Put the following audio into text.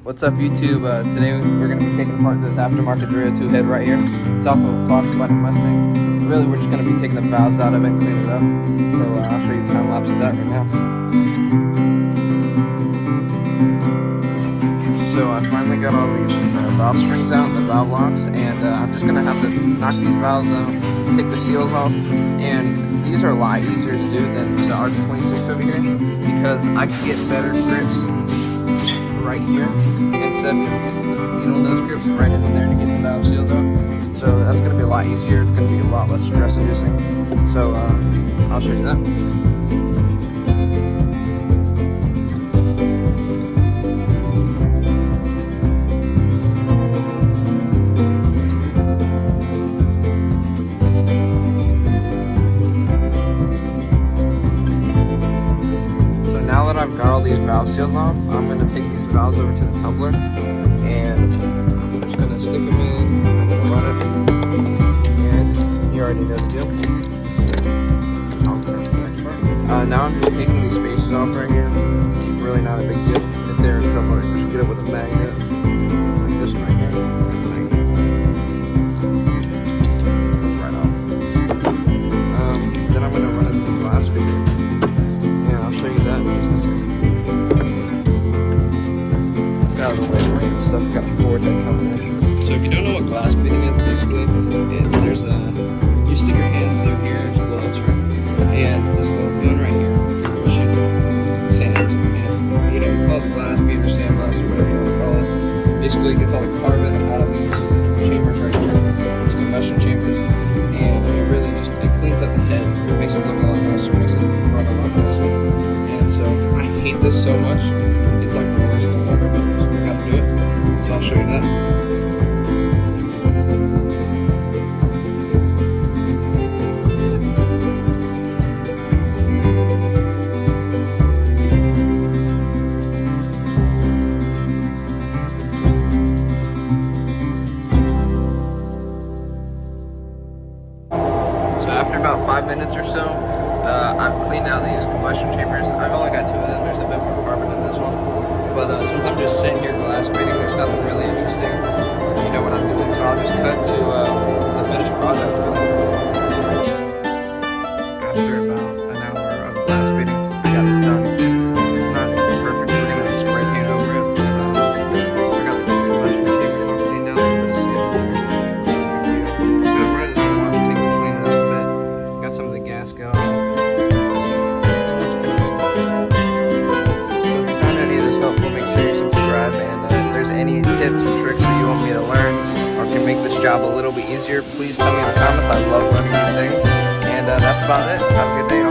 What's up YouTube? Today we're going to be taking apart this aftermarket 302 head right here. It's off of a Fox Body Mustang. Really we're just going to be taking the valves out of it and cleaning it up. So I'll show you a time lapse of that right now. So I finally got all these valve springs out and the valve locks, and I'm just going to have to knock these valves out, take the seals off, and these are a lot easier to do than the RB26 over here because I can get better grips right here instead of using those grips right in there to get the valve seals out. So that's going to be a lot easier. It's going to be a lot less stress inducing. So I'll show you that. Now that I've got all these valve seals off, I'm going to take these valves over to the tumbler and I'm just going to stick them in, I'm going to run it, and you already know the deal. Now I'm just taking these spaces off right here. Really not a big deal. If they're in trouble, just get it with a magnet, like this one right here. Right off. Then I'm going to run it to the glass feeder. I'll show you that in just a second. Get out of the way of stuff. Got a forward head coming in. So if you don't know what glass beading is, basically, there's a you stick your hands through here, there's gloves, right? And this little gun right here shoots sand. And you call it glass bead or sandblast or whatever you want to call it. Basically, it gets all the carbon out of these chambers right here. These combustion chambers, and it really just cleans up the head. It makes it look a lot nicer. Makes it run a lot nicer. I hate this so much, it's like the worst thing ever, but we have to do it, so I'll show you that. So after about 5 minutes or so, I've cleaned out these combustion chambers. I've only got 2 of them. There's a bit more carbon in this one. But since I'm just sitting here glass beading, there's nothing really interesting. You know what I'm doing. So I'll just cut to the finished product. Really. After about an hour of glass beading, I got this done. It's not perfect. We're going to spray paint over it. I got the combustion chambers all cleaned out. I'm ready to wash, take it, clean it up a bit. Got some of the gasket on. Any tips or tricks that you want me to learn or can make this job a little bit easier, please tell me in the comments. I love learning new things. And that's about it. Have a good day.